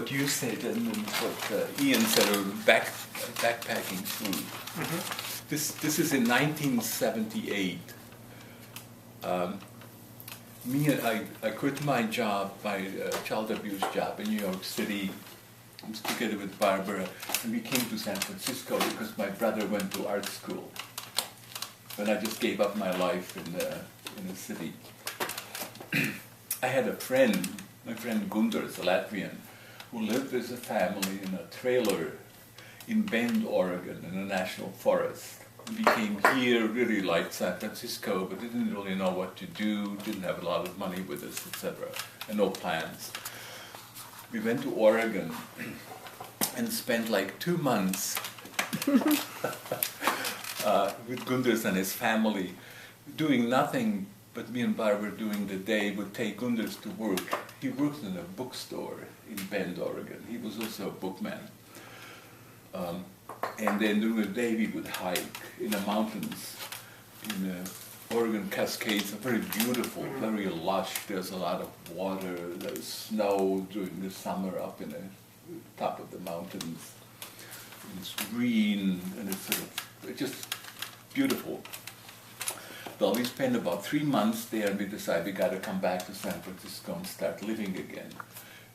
What you said and what Ian said about backpacking food. Mm-hmm. This is in 1978. I quit my job, my child abuse job in New York City. I was together with Barbara, and we came to San Francisco because my brother went to art school. And I just gave up my life in the city. I had a friend, my friend Gunders, a Latvian, who lived with a family in a trailer in Bend, Oregon, in a national forest. We came here, really liked San Francisco, but didn't really know what to do, didn't have a lot of money with us, etc., and no plans. We went to Oregon and spent like 2 months with Gunders and his family, doing nothing but me and Barbara during the day would take Gunders to work. He worked in a bookstore in Bend, Oregon. He was also a bookman. And then during the day we would hike in the mountains, in the Oregon Cascades, are very beautiful, very lush. There's a lot of water, there's snow during the summer up in the top of the mountains. And it's green and it's just beautiful. Well, we spent about 3 months there and we decided we got to come back to San Francisco and start living again.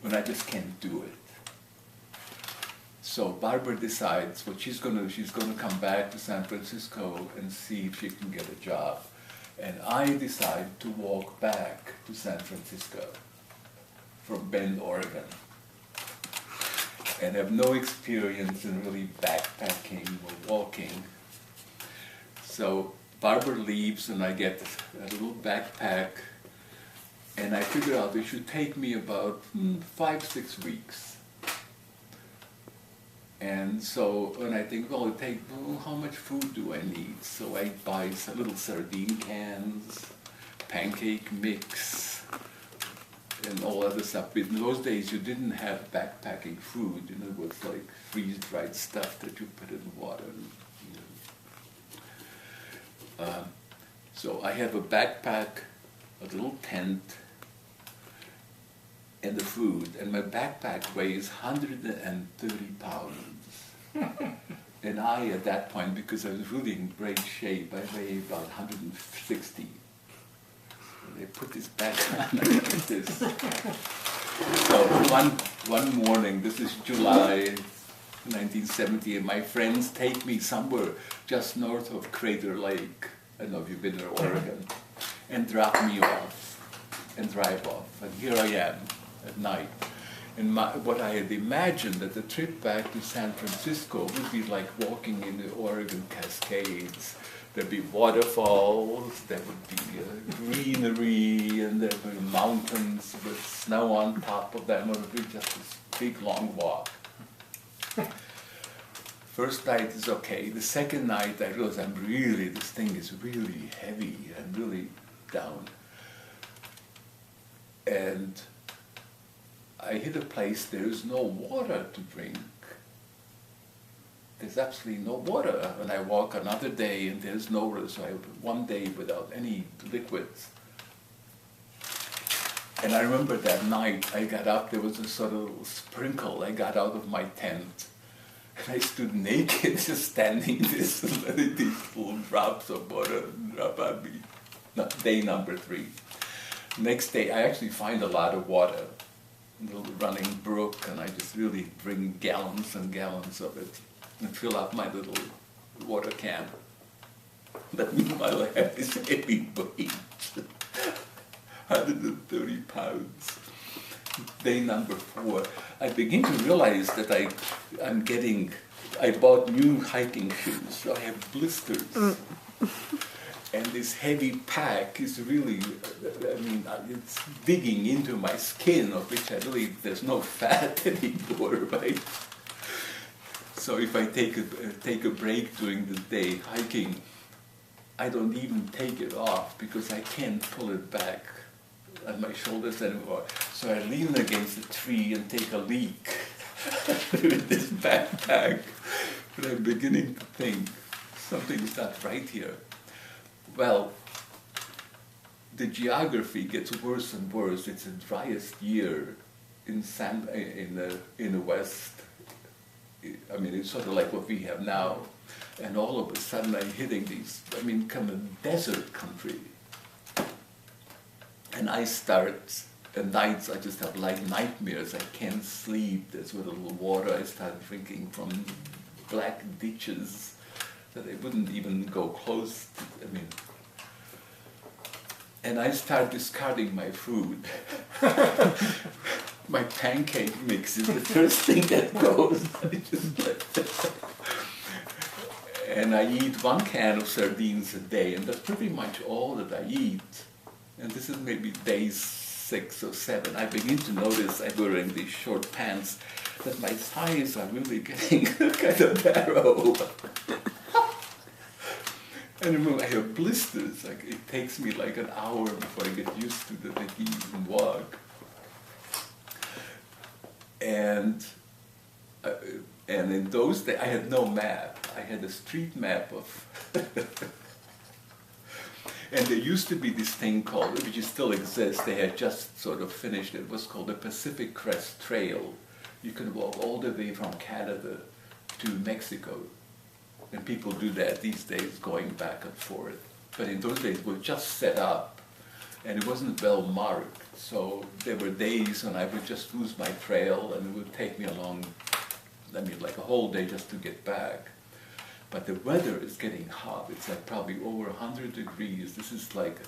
And I just can't do it. So Barbara decides what she's going to do. She's going to come back to San Francisco and see if she can get a job. And I decide to walk back to San Francisco from Bend, Oregon. And have no experience in really backpacking or walking. So Barbara leaves and I get a little backpack and I figure out it should take me about 5-6 weeks. And so when I think, well, how much food do I need? So I buy some little sardine cans, pancake mix, and all other stuff. But in those days you didn't have backpacking food, it was like freeze-dried stuff that you put in water. So I have a backpack, a little tent, and the food, and my backpack weighs 130 pounds. And I, at that point, because I was really in great shape, I weigh about 160. And I put this back on like this. So one morning, this is July 1970, and my friends take me somewhere just north of Crater Lake. I don't know if you've been to Oregon, and drop me off and drive off. And here I am at night. And what I had imagined that the trip back to San Francisco would be like walking in the Oregon Cascades. There'd be waterfalls, there would be greenery, and there would be mountains with snow on top of them. It would be just this big, long walk. First night is okay. The second night I realized this thing is really heavy. I'm really down. And I hit a place, there's no water to drink. There's absolutely no water. And I walk another day and there's no water. So I have 1 day without any liquids. And I remember that night I got up, there was a sort of sprinkle. I got out of my tent. And I stood naked, just standing this, and letting these little drops of water drop on me. Day number 3. Next day, I actually find a lot of water, a little running brook, and I just really bring gallons and gallons of it and fill up my little water can. But meanwhile, I have this heavy weight, 130 pounds. Day number 4, I begin to realize that I bought new hiking shoes, so I have blisters. And this heavy pack is really, it's digging into my skin, of which there's no fat anymore, right? So if I take a break during the day hiking, I don't even take it off because I can't pull it back on my shoulders anymore. So I lean against a tree and take a leak with this backpack. But I'm beginning to think something's not right here. Well, the geography gets worse and worse. It's the driest year in the West. I mean, it's sort of like what we have now, and all of a sudden I'm hitting these, I mean, kind of desert country. And I start, at nights I just have like nightmares. I can't sleep. There's with a little water I start drinking from black ditches that I wouldn't even go close to. I mean, and I start discarding my food. My pancake mix is the first thing that goes. I just let that. And I eat 1 can of sardines a day, and that's pretty much all that I eat. And this is maybe day 6 or 7. I begin to notice, I'm wearing these short pants, that my thighs are really getting kind of narrow. And I remember I have blisters. Like, it takes me like an hour before I get used to that I can even walk. And in those days, I had no map. I had a street map of... And there used to be this thing called, which still exists, they had just sort of finished it, was called the Pacific Crest Trail. You can walk all the way from Canada to Mexico. And people do that these days, going back and forth. But in those days, it was just set up, and it wasn't well marked. So there were days when I would just lose my trail, and it would take me along, I mean, like a whole day just to get back. But the weather is getting hot. It's like probably over 100 degrees. This is like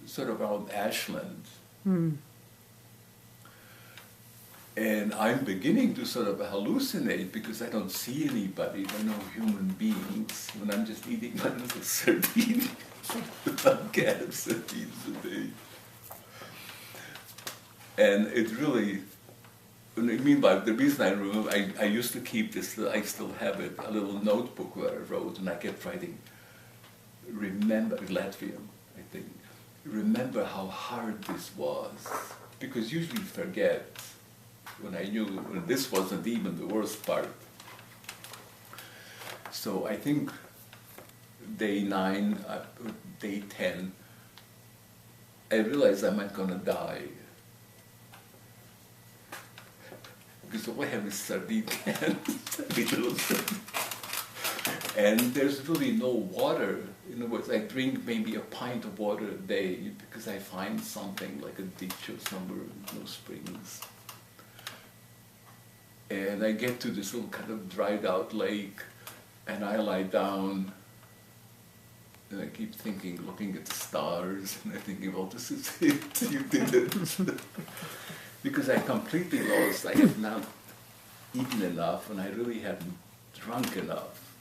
sort of around Ashland. Mm. And I'm beginning to sort of hallucinate because I don't see anybody, there are no human beings, when I'm just eating my little sardine, 1 can of sardines a day. And it really, I mean, by the reason I remember, I used to keep this, I still have it, a little notebook where I wrote, and I kept writing, remember, Latvian, I think, remember how hard this was, because usually you forget. When I knew when this wasn't even the worst part. So I think day 9, day 10, I realized I'm not gonna die. Because all I have is sardine cans, and there's really no water. In other words, I drink maybe a pint of water a day because I find something like a ditch or somewhere, no springs. And I get to this little kind of dried out lake, and I lie down, and I keep thinking, looking at the stars, and I'm thinking, well, this is it, you did it. Because I completely lost, I have not eaten enough, and I really haven't drunk enough.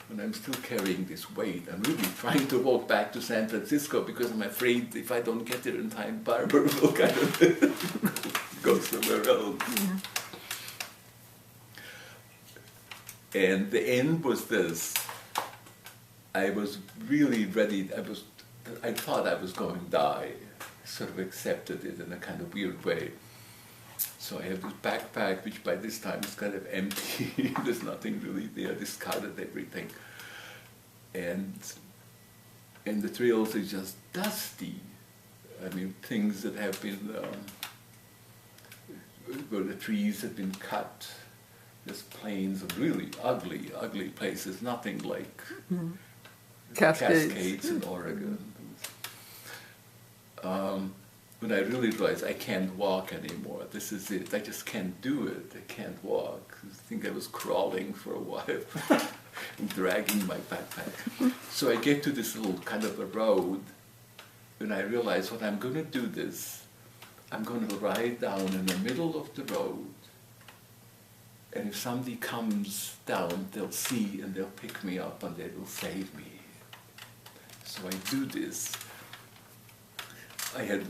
And I'm still carrying this weight. I'm really trying to walk back to San Francisco because I'm afraid if I don't get there in time, Barbara will kind of go somewhere else. Yeah. And the end was this. I was really ready, I thought I was going to die. I sort of accepted it in a kind of weird way. So I have this backpack, which by this time is kind of empty. There's nothing really there, discarded everything. And the trails are just dusty. I mean, things that have been, where the trees have been cut. There's plains of really ugly, ugly places, nothing like Cascades in Oregon. When I really realized I can't walk anymore, this is it, I just can't do it, I can't walk. I think I was crawling for a while, and dragging my backpack. So I get to this little kind of a road, and I realize when I'm going to do this, I'm going to ride down in the middle of the road, and if somebody comes down, they'll see and they'll pick me up and they will save me. So I do this. I had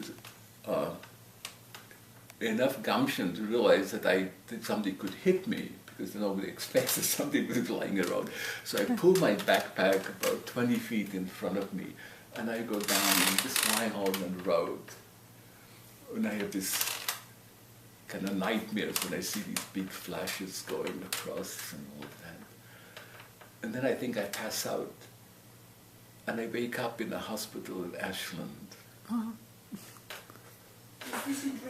enough gumption to realize that somebody could hit me because nobody expects that somebody was lying around. So I pull my backpack about 20 feet in front of me and I go down and just lying on the road. And I have this kind of nightmares when I see these big flashes going across and all that. And then I think I pass out. And I wake up in a hospital in Ashland. Uh-huh.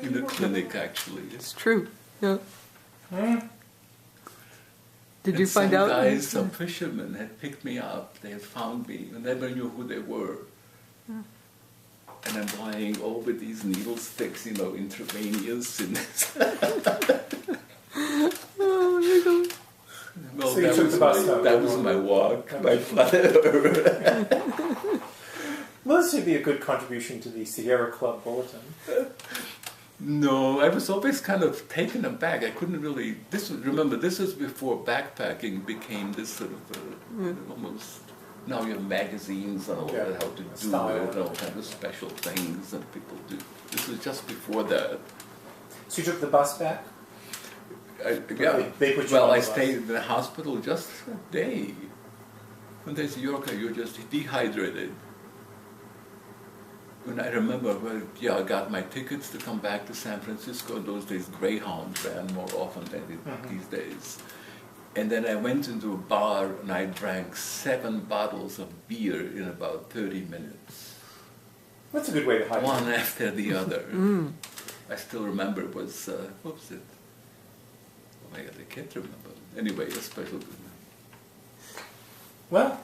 in the clinic, actually. It's true. Yeah. Did you And find some out? guys, some fishermen had picked me up. They had found me. I never knew who they were. And I'm lying over these needle sticks, intravenous. And Oh my God. well, So you took the bus home. that was my walk, my flutter. Well, this would be a good contribution to the Sierra Club bulletin. No, I was always kind of taken aback. I couldn't really. Remember, this was before backpacking became this sort of almost. Now you have magazines and all that, how to do Style. it, all kind of special things that people do. This was just before that. So you took the bus back? Yeah. They put you Well, on I the bus. stayed in the hospital just a day. When there's Yorka, you're just dehydrated. And I remember, I got my tickets to come back to San Francisco. In those days, Greyhound ran more often than these days. And then I went into a bar and I drank 7 bottles of beer in about 30 minutes. That's a good way to hydrate. One after the other. I still remember it was, what was it? Oh my God, I can't remember. Anyway, a special. Well,